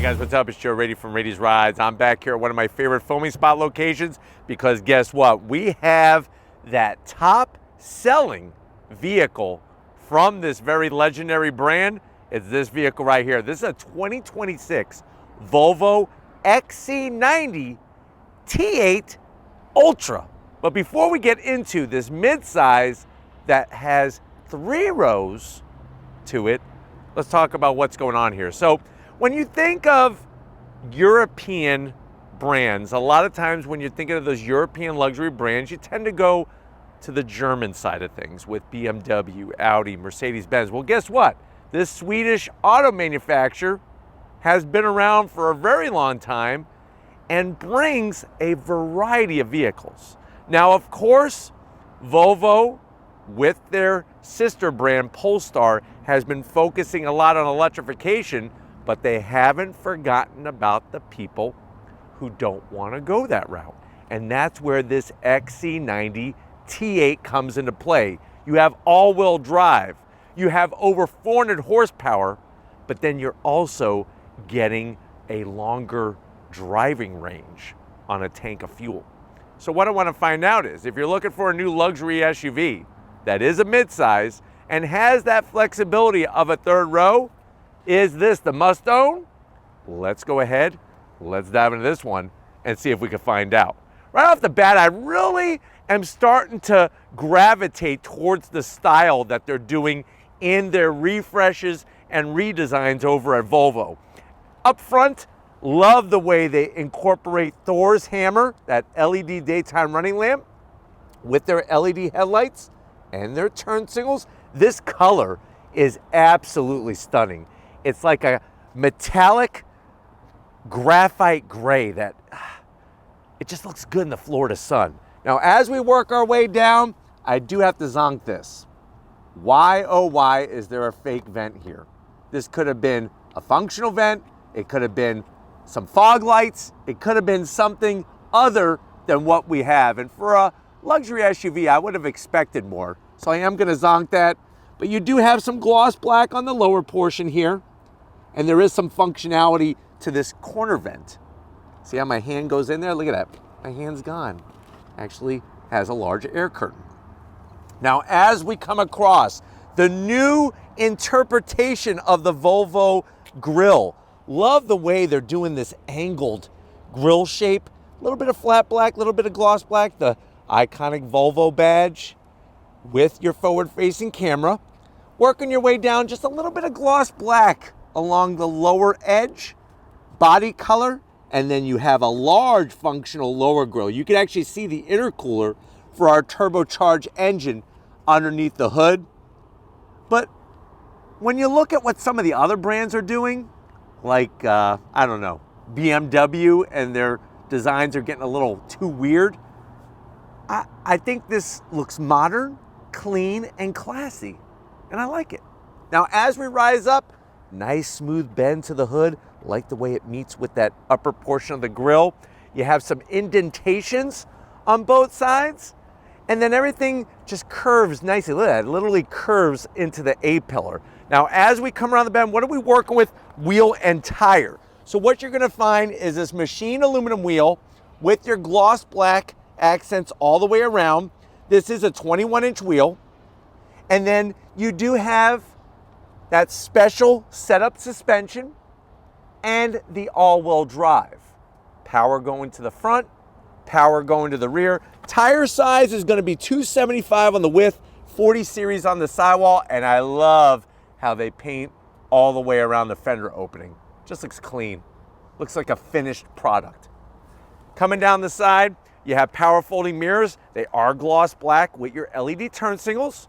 guys, what's up? It's Joe Rady from Rady's Rides. I'm back here at one of my favorite filming spot locations because guess what? We have that top selling vehicle from this very legendary brand. It's this vehicle right here. This is a 2026 Volvo XC90 T8 Ultra. But before we get into this midsize that has 3 rows to it, let's talk about what's going on here. So when you think of European brands, a lot of times when you're thinking of those European luxury brands, you tend to go to the German side of things with BMW, Audi, Mercedes-Benz. Well, guess what? This Swedish auto manufacturer has been around for a very long time and brings a variety of vehicles. Now, of course, Volvo, with their sister brand Polestar, has been focusing a lot on electrification, but they haven't forgotten about the people who don't want to go that route. And that's where this XC90 T8 comes into play. You have all-wheel drive, you have over 400 horsepower, but then you're also getting a longer driving range on a tank of fuel. So what I want to find out is, if you're looking for a new luxury SUV that is a midsize and has that flexibility of a 3rd row, is this the must-own? Let's go ahead, let's dive into this one and see if we can find out. Right off the bat, I really am starting to gravitate towards the style that they're doing in their refreshes and redesigns over at Volvo. Up front, love the way they incorporate Thor's hammer, that LED daytime running lamp, with their LED headlights and their turn signals. This color is absolutely stunning. It's like a metallic graphite gray that it just looks good in the Florida sun. Now, as we work our way down, I do have to zonk this. Why, oh why, is there a fake vent here? This could have been a functional vent. It could have been some fog lights. It could have been something other than what we have. And for a luxury SUV, I would have expected more. So I am gonna zonk that. But you do have some gloss black on the lower portion here. And there is some functionality to this corner vent. See how my hand goes in there? Look at that, my hand's gone. Actually has a large air curtain. Now, as we come across the new interpretation of the Volvo grille, love the way they're doing this angled grille shape. A little bit of flat black, a little bit of gloss black, the iconic Volvo badge with your forward-facing camera. Working your way down, just a little bit of gloss black along the lower edge, body color, and then you have a large functional lower grille. You can actually see the intercooler for our turbocharged engine underneath the hood. But when you look at what some of the other brands are doing, like, I don't know, BMW, and their designs are getting a little too weird, I think this looks modern, clean, and classy, and I like it. Now, as we rise up, nice smooth bend to the hood, like the way it meets with that upper portion of the grille. You have some indentations on both sides, and then everything just curves nicely. Look at that, it literally curves into the A-pillar. Now, as we come around the bend, what are we working with? Wheel and tire. So what you're gonna find is this machined aluminum wheel with your gloss black accents all the way around. This is a 21-inch wheel. And then you do have that special setup suspension and the all-wheel drive. Power going to the front, power going to the rear. Tire size is gonna be 275 on the width, 40 series on the sidewall, and I love how they paint all the way around the fender opening. Just looks clean. Looks like a finished product. Coming down the side, you have power folding mirrors. They are gloss black with your LED turn signals.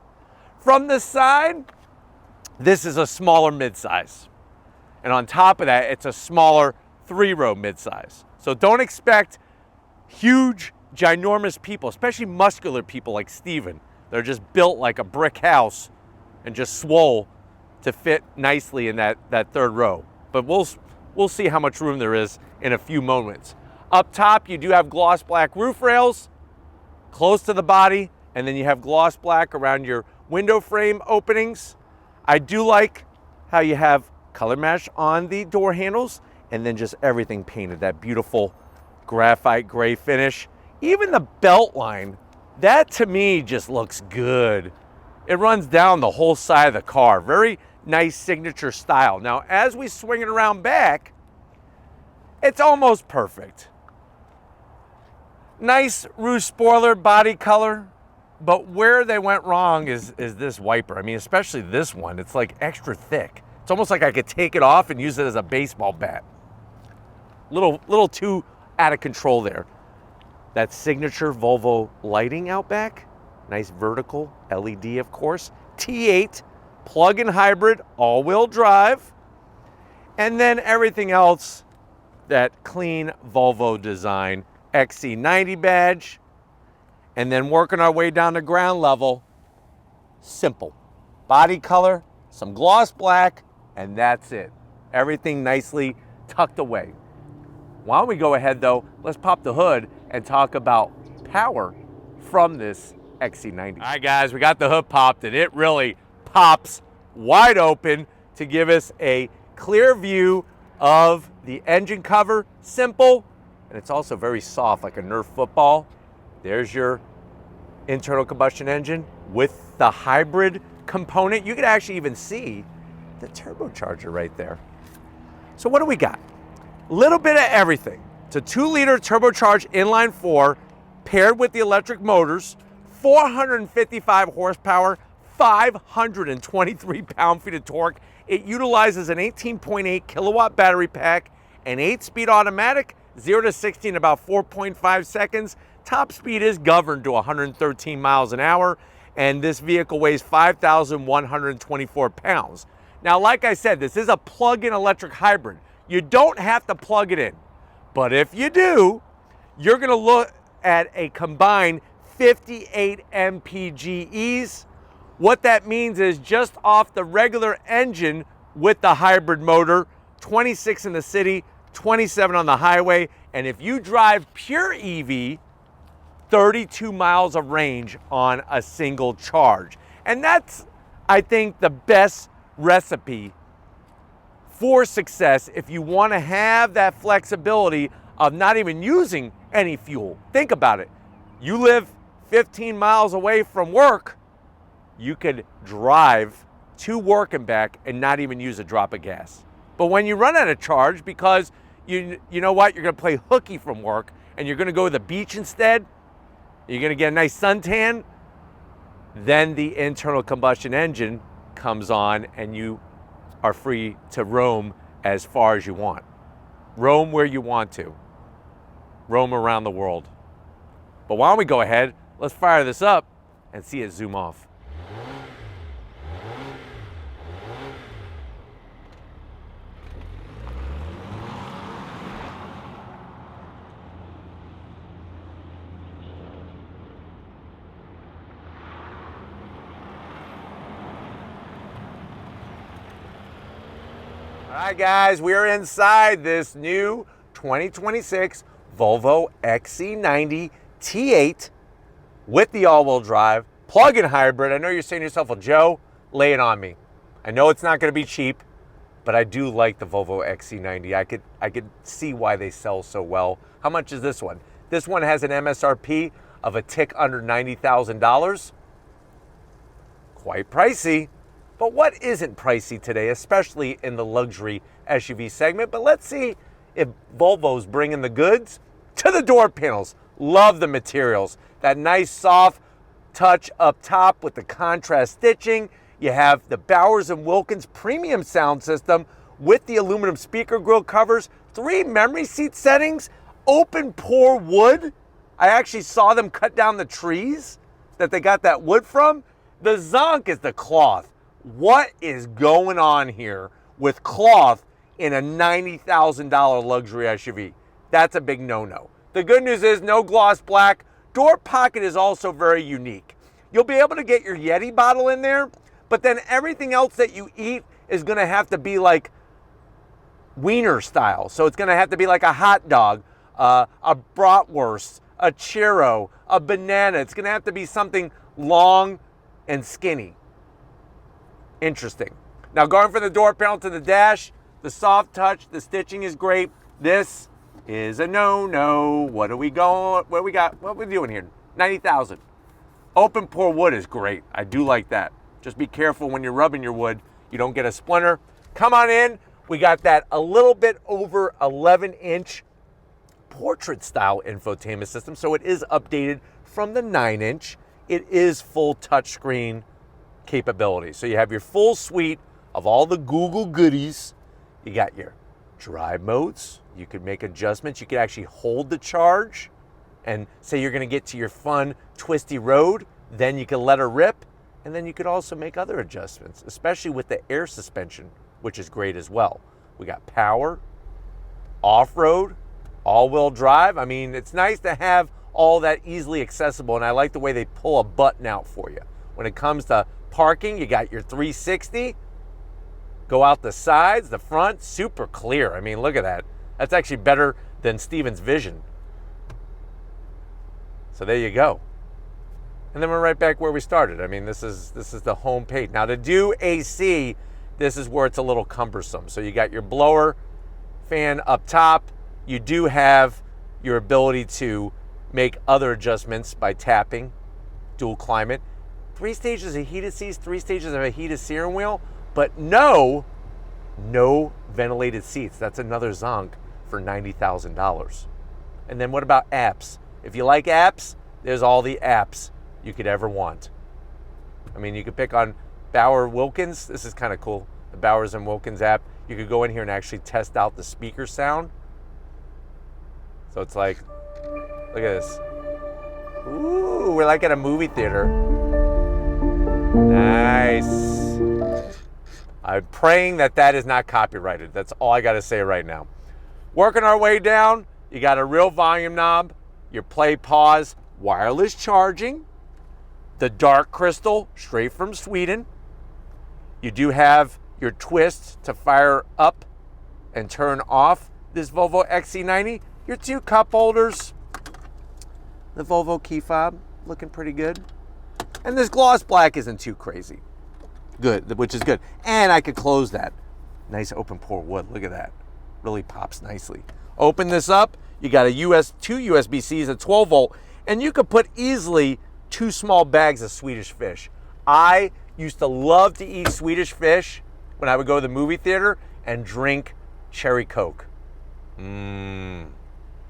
From the side, this is a smaller midsize. And on top of that, it's a smaller 3-row midsize. So don't expect huge, ginormous people, especially muscular people like Steven. They're just built like a brick house and just swole to fit nicely in that 3rd row. But we'll see how much room there is in a few moments. Up top, you do have gloss black roof rails close to the body, and then you have gloss black around your window frame openings. I do like how you have color mesh on the door handles and then just everything painted, that beautiful graphite gray finish. Even the belt line, that to me just looks good. It runs down the whole side of the car. Very nice signature style. Now, as we swing it around back, it's almost perfect. Nice roof spoiler body color, but where they went wrong is this wiper. I mean, especially this one. It's like extra thick. It's almost like I could take it off and use it as a baseball bat. Little too out of control there. That signature Volvo lighting out back. Nice vertical LED, of course. T8 plug-in hybrid, all-wheel drive. And then everything else, that clean Volvo design. XC90 badge. And then working our way down to ground level, simple. Body color, some gloss black, and that's it. Everything nicely tucked away. Why don't we go ahead though, let's pop the hood and talk about power from this XC90. All right guys, we got the hood popped and it really pops wide open to give us a clear view of the engine cover. Simple, and it's also very soft like a Nerf football. There's your internal combustion engine with the hybrid component. You can actually even see the turbocharger right there. So what do we got? Little bit of everything. It's a 2-liter turbocharged inline 4 paired with the electric motors, 455 horsepower, 523 pound-feet of torque. It utilizes an 18.8 kilowatt battery pack, an 8-speed automatic, 0 to 60 in about 4.5 seconds. Top speed is governed to 113 miles an hour, and this vehicle weighs 5,124 pounds. Now, like I said, this is a plug-in electric hybrid. You don't have to plug it in, but if you do, you're gonna look at a combined 58 mpges. What that means is just off the regular engine with the hybrid motor, 26 in the city, 27 on the highway, and if you drive pure EV, 32 miles of range on a single charge. And that's, I think, the best recipe for success if you want to have that flexibility of not even using any fuel. Think about it. You live 15 miles away from work, you could drive to work and back and not even use a drop of gas. But when you run out of charge because you know what, you're gonna play hooky from work and you're gonna go to the beach instead, you're gonna get a nice suntan, then the internal combustion engine comes on and you are free to roam as far as you want. Roam where you want to. Roam around the world. But why don't we go ahead, let's fire this up and see it zoom off. All right, guys, we're inside this new 2026 Volvo XC90 T8 with the all-wheel drive, plug-in hybrid. I know you're saying to yourself, well, Joe, lay it on me. I know it's not going to be cheap, but I do like the Volvo XC90. I could see why they sell so well. How much is this one? This one has an MSRP of a tick under $90,000. Quite pricey. But what isn't pricey today, especially in the luxury SUV segment? But let's see if Volvo's bringing the goods to the door panels. Love the materials. That nice soft touch up top with the contrast stitching. You have the Bowers & Wilkins premium sound system with the aluminum speaker grille covers, 3 memory seat settings, open pore wood. I actually saw them cut down the trees that they got that wood from. The zonk is the cloth. What is going on here with cloth in a $90,000 luxury SUV? That's a big no-no. The good news is no gloss black. Door pocket is also very unique. You'll be able to get your Yeti bottle in there, but then everything else that you eat is gonna have to be like wiener style. So it's gonna have to be like a hot dog, a bratwurst, a churro, a banana. It's gonna have to be something long and skinny. Interesting. Now going from the door panel to the dash, The soft touch, the stitching is great. This is a no-no. What are we going, what we got, what are we doing here? 90,000. Open pore wood is great. I do like that. Just be careful when you're rubbing your wood, you don't get a splinter. Come on in. We got that a little bit over 11-inch portrait style infotainment system. So it is updated from the 9-inch. It is full touchscreen capability. So you have your full suite of all the Google goodies. You got your drive modes. You could make adjustments. You could actually hold the charge and say you're going to get to your fun twisty road. Then you can let her rip. And then you could also make other adjustments, especially with the air suspension, which is great as well. We got power, off-road, all-wheel drive. I mean, it's nice to have all that easily accessible, and I like the way they pull a button out for you. When it comes to parking, you got your 360. Go out the sides, the front, super clear. I mean, look at that. That's actually better than Steven's Vision. So there you go. And then we're right back where we started. I mean, this is the home page. Now to do AC, this is where it's a little cumbersome. So you got your blower fan up top. You do have your ability to make other adjustments by tapping, dual climate. 3 stages of heated seats, 3 stages of a heated steering wheel, but no ventilated seats. That's another zonk for $90,000. And then what about apps? If you like apps, there's all the apps you could ever want. I mean, you could pick on Bauer Wilkins. This is kind of cool. The Bowers and Wilkins app. You could go in here and actually test out the speaker sound. So it's like, look at this. Ooh, we're like at a movie theater. Nice. I'm praying that that is not copyrighted. That's all I got to say right now. Working our way down, you got a real volume knob, your play pause, wireless charging, the dark crystal straight from Sweden. You do have your twist to fire up and turn off this Volvo XC90. Your 2 cup holders, the Volvo key fob, looking pretty good. And this gloss black isn't too crazy. Good, which is good. And I could close that. Nice open pore wood, look at that. Really pops nicely. Open this up, you got a 2 USB-Cs, a 12 volt, and you could put easily 2 small bags of Swedish fish. I used to love to eat Swedish fish when I would go to the movie theater and drink cherry Coke.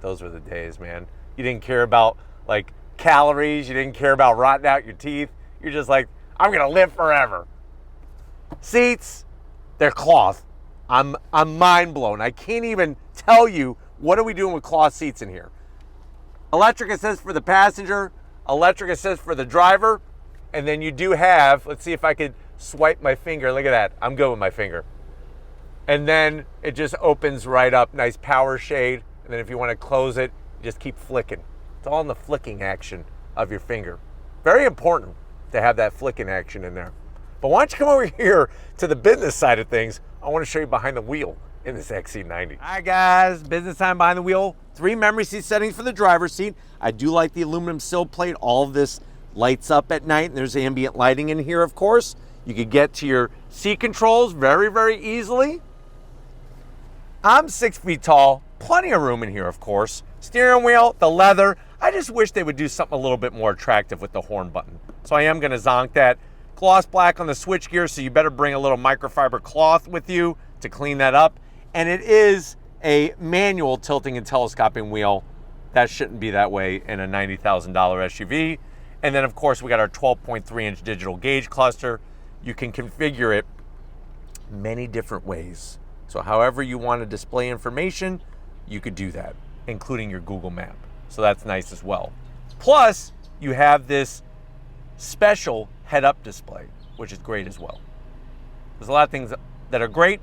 Those were the days, man. You didn't care about like calories, you didn't care about rotting out your teeth. You're just like, I'm gonna live forever. Seats, they're cloth. I'm mind blown. I can't even tell you what are we doing with cloth seats in here. Electric assist for the passenger, electric assist for the driver, and then you do have, let's see if I could swipe my finger. Look at that. I'm good with my finger. And then it just opens right up. Nice power shade. And then if you want to close it, you just keep flicking. It's all in the flicking action of your finger. Very important to have that flicking action in there. But why don't you come over here to the business side of things? I want to show you behind the wheel in this XC90. All right, guys, business time behind the wheel. 3 memory seat settings for the driver's seat. I do like the aluminum sill plate. All of this lights up at night, and there's ambient lighting in here, of course. You could get to your seat controls very, very easily. I'm 6 feet tall, plenty of room in here, of course. Steering wheel, the leather. I just wish they would do something a little bit more attractive with the horn button. So I am gonna zonk that. Gloss black on the switch gear, so you better bring a little microfiber cloth with you to clean that up. And it is a manual tilting and telescoping wheel. That shouldn't be that way in a $90,000 SUV. And then of course we got our 12.3-inch digital gauge cluster. You can configure it many different ways. So however you want to display information, you could do that, including your Google map. So that's nice as well. Plus, you have this special head-up display, which is great as well. There's a lot of things that are great,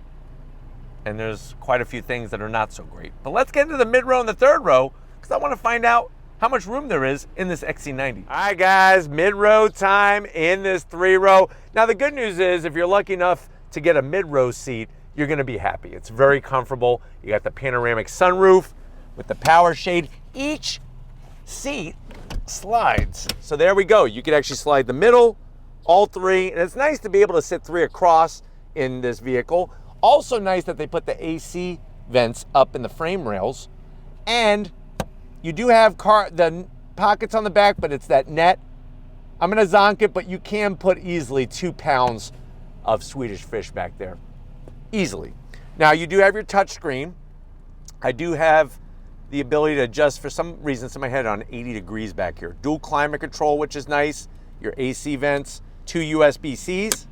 and there's quite a few things that are not so great. But let's get into the mid-row and the third row, because I want to find out how much room there is in this XC90. All right, guys, mid-row time in this 3-row. Now, the good news is if you're lucky enough to get a mid-row seat, you're going to be happy. It's very comfortable. You got the panoramic sunroof with the power shade. Each seat slides. So there we go. You can actually slide the middle, all 3. And it's nice to be able to sit 3 across in this vehicle. Also nice that they put the AC vents up in the frame rails. And you do have the pockets on the back, but it's that net. I'm gonna zonk it, but you can put easily 2 pounds of Swedish fish back there. Easily. Now you do have your touch screen. I do have the ability to adjust, for some reason, set my head on 80 degrees back here. Dual climate control, which is nice. Your AC vents, 2 USB-Cs.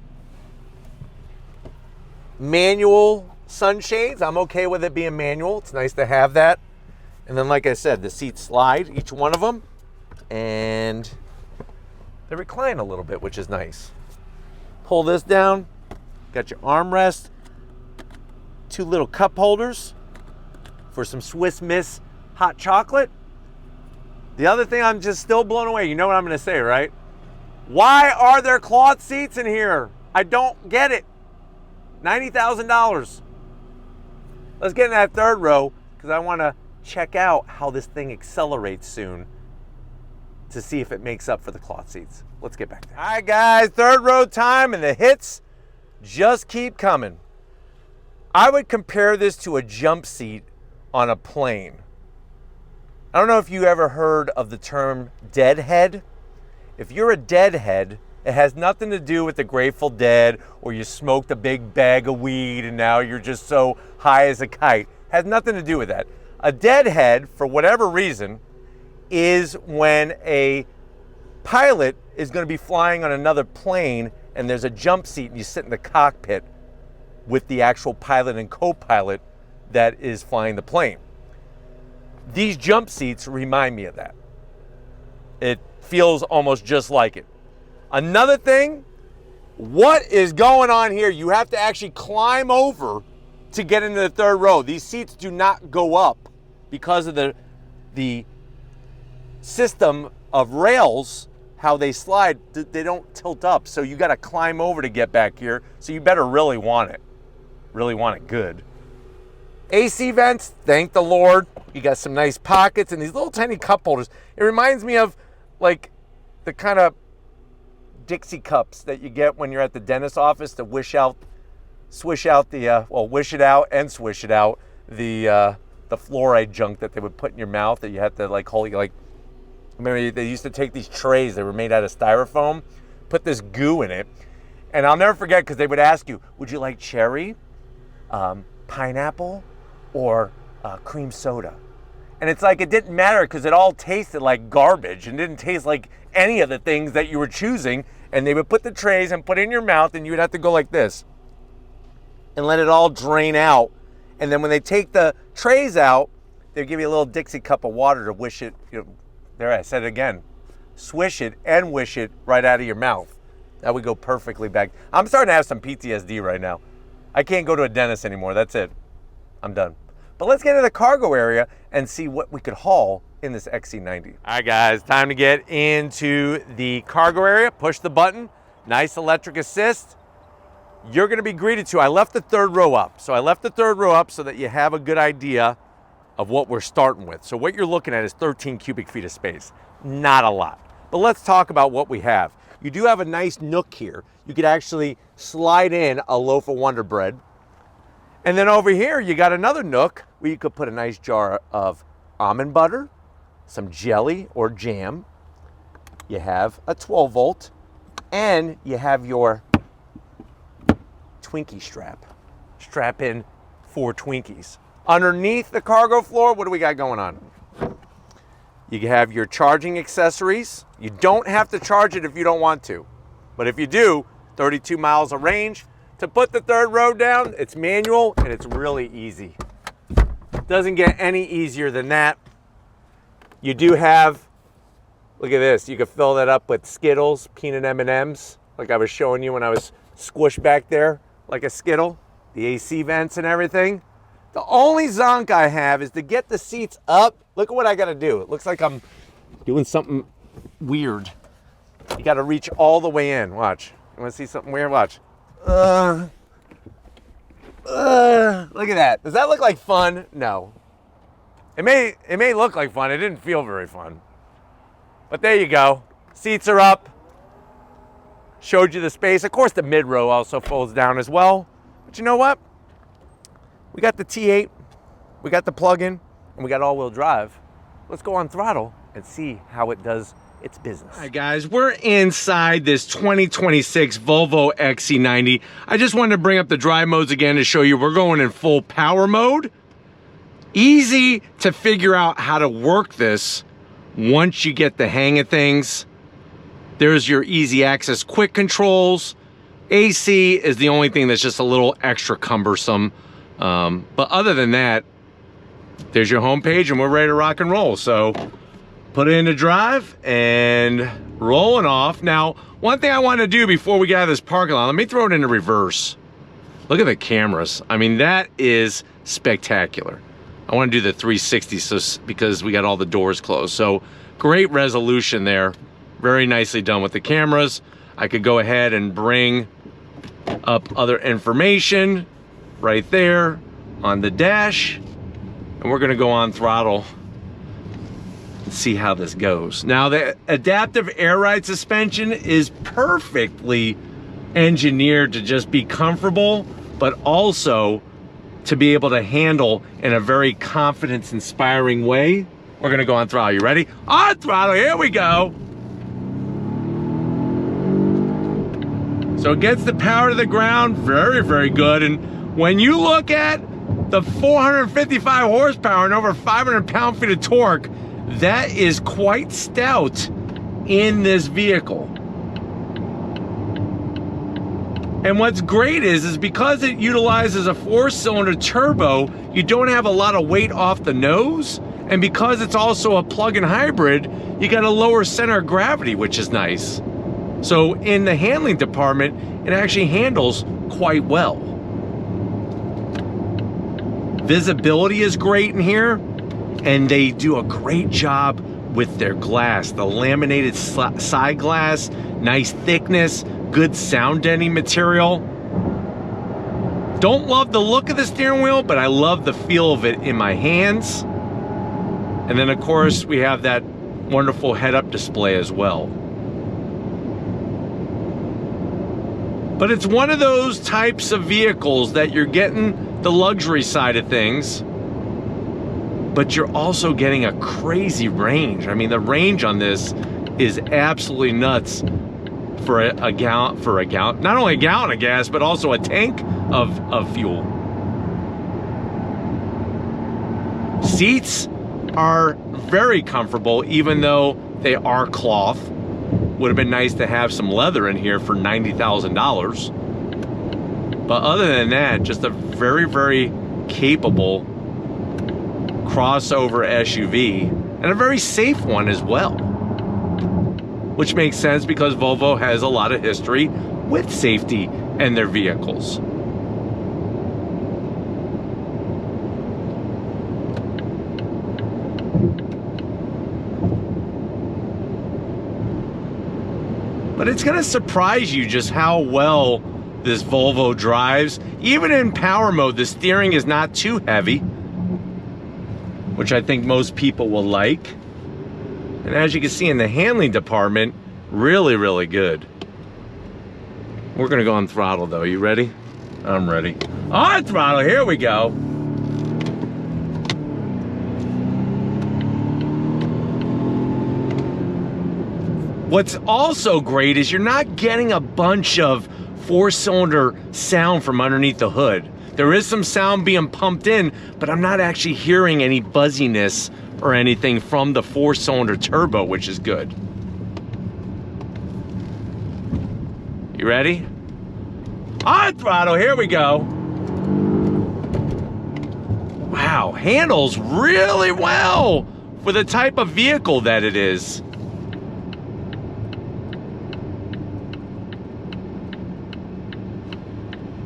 Manual sunshades. I'm okay with it being manual. It's nice to have that. And then, like I said, the seats slide, each one of them, and they recline a little bit, which is nice. Pull this down, got your armrest, 2 little cup holders for some Swiss Miss hot chocolate. The other thing, I'm just still blown away. You know what I'm gonna say, right? Why are there cloth seats in here? I don't get it. $90,000. Let's get in that third row, because I wanna check out how this thing accelerates soon to see if it makes up for the cloth seats. Let's get back there. All right, guys, third row time, and the hits just keep coming. I would compare this to a jump seat on a plane. I don't know if you ever heard of the term deadhead. If you're a deadhead, it has nothing to do with the Grateful Dead, or you smoked a big bag of weed and now you're just so high as a kite. It has nothing to do with that. A deadhead, for whatever reason, is when a pilot is going to be flying on another plane and there's a jump seat and you sit in the cockpit with the actual pilot and co-pilot that is flying the plane. These jump seats remind me of that. It feels almost just like it. Another thing, what is going on here? You have to actually climb over to get into the third row. These seats do not go up because of the system of rails, how they slide. They don't tilt up, so you got to climb over to get back here. So you better really want it good. AC vents, thank the Lord. You got some nice pockets and these little tiny cup holders. It reminds me of like the kind of Dixie cups that you get when you're at the dentist's office to wish it out, the fluoride junk that they would put in your mouth that you had to like hold. Like, remember they used to take these trays that were made out of styrofoam, put this goo in it, and I'll never forget because they would ask you, would you like cherry, pineapple, or cream soda? And it's like it didn't matter because it all tasted like garbage and didn't taste like any of the things that you were choosing. And they would put the trays and put it in your mouth, and you would have to go like this and let it all drain out. And then when they take the trays out, they give you a little Dixie cup of water to wish it, there I said it again, swish it and wish it right out of your mouth. That would go perfectly back. I'm starting to have some PTSD right now. I can't go to a dentist anymore. That's it. I'm done. But let's get into the cargo area and see what we could haul in this XC90. All right, guys, time to get into the cargo area. Push the button. Nice electric assist. You're going to be greeted to, I left the third row up. So I left the third row up so that you have a good idea of what we're starting with. So what you're looking at is 13 cubic feet of space. Not a lot. But let's talk about what we have. You do have a nice nook here. You could actually slide in a loaf of Wonder Bread. And then over here, you got another nook where you could put a nice jar of almond butter, some jelly or jam. You have a 12 volt, and you have your Twinkie strap. Strap in 4 Twinkies. Underneath the cargo floor, what do we got going on? You have your charging accessories. You don't have to charge it if you don't want to. But if you do, 32 miles of range. To put the third row down, it's manual and it's really easy. Doesn't get any easier than that. You do have, look at this, you can fill that up with Skittles, peanut M&Ms, like I was showing you when I was squished back there, like a Skittle, the AC vents and everything. The only zonk I have is to get the seats up. Look at what I gotta do. It looks like I'm doing something weird. You gotta reach all the way in, watch. You wanna see something weird? Watch. Look at that. Does that look like fun? No. It may look like fun. It didn't feel very fun. But there you go. Seats are up. Showed you the space. Of course, the mid row also folds down as well. But you know what? We got the T8, we got the plug-in, and we got all-wheel drive. Let's go on throttle and see how it does its business. All right, guys, we're inside this 2026 Volvo XC90. I just wanted to bring up the drive modes again to show you we're going in full power mode. Easy to figure out how to work this once you get the hang of things. There's your easy access quick controls. AC is the only thing that's just a little extra cumbersome. But other than that, there's your home page and we're ready to rock and roll. So put it into drive and rolling off. Now, one thing I want to do before we get out of this parking lot, let me throw it into reverse. Look at the cameras. I mean, that is spectacular. I want to do the 360 because we got all the doors closed. So great resolution there. Very nicely done with the cameras. I could go ahead and bring up other information right there on the dash. And we're gonna go on throttle and see how this goes. Now, the adaptive air ride suspension is perfectly engineered to just be comfortable, but also to be able to handle in a very confidence-inspiring way. We're gonna go on throttle. You ready? On throttle, here we go. So it gets the power to the ground, very, very good. And when you look at the 455 horsepower and over 500 pound-feet of torque, that is quite stout in this vehicle. And what's great is because it utilizes a 4-cylinder turbo, you don't have a lot of weight off the nose. And because it's also a plug-in hybrid, you got a lower center of gravity, which is nice. So in the handling department, it actually handles quite well. Visibility is great in here, and they do a great job with their glass. The laminated side glass, nice thickness, good sound deadening material. Don't love the look of the steering wheel, but I love the feel of it in my hands. And then of course we have that wonderful head-up display as well. But it's one of those types of vehicles that you're getting the luxury side of things, but you're also getting a crazy range. I mean, the range on this is absolutely nuts for a gallon, not only a gallon of gas, but also a tank of fuel. Seats are very comfortable, even though they are cloth. Would have been nice to have some leather in here for $90,000. But other than that, just a very, very capable crossover SUV, and a very safe one as well. Which makes sense because Volvo has a lot of history with safety in their vehicles. But it's gonna surprise you just how well this Volvo drives. Even in power mode, the steering is not too heavy, which I think most people will like. And as you can see in the handling department, really, really good. We're gonna go on throttle though. You ready? I'm ready. On throttle, here we go. What's also great is you're not getting a bunch of 4-cylinder sound from underneath the hood. There is some sound being pumped in, but I'm not actually hearing any buzziness or anything from the 4-cylinder turbo, which is good. You ready? On throttle, here we go. Wow, handles really well for the type of vehicle that it is.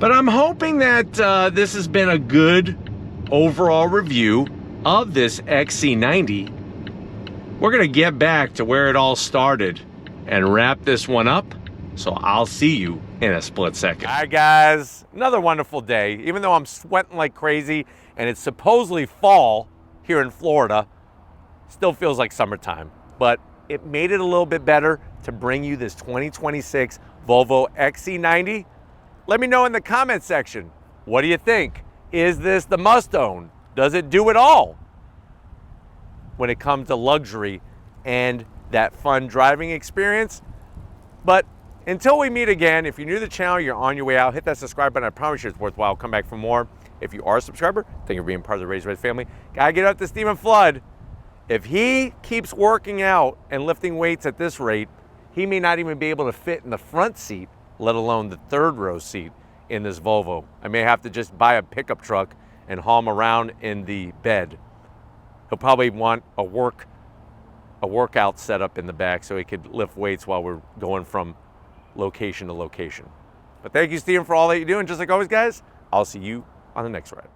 But I'm hoping that this has been a good overall review of this XC90. We're gonna get back to where it all started and wrap this one up. So I'll see you in a split second. All right, guys, another wonderful day. Even though I'm sweating like crazy and it's supposedly fall here in Florida, still feels like summertime. But it made it a little bit better to bring you this 2026 Volvo XC90. Let me know in the comment section, what do you think? Is this the must-own? Does it do it all when it comes to luxury and that fun driving experience? But until we meet again, if you're new to the channel, you're on your way out, hit that subscribe button. I promise you it's worthwhile. Come back for more. If you are a subscriber, thank you for being part of the Raised Red family. Gotta get up to Stephen Flood. If he keeps working out and lifting weights at this rate, he may not even be able to fit in the front seat, let alone the third row seat in this Volvo. I may have to just buy a pickup truck and haul him around in the bed. He'll probably want a workout setup in the back so he could lift weights while we're going from location to location. But thank you, Stephen, for all that you do. And just like always, guys, I'll see you on the next ride.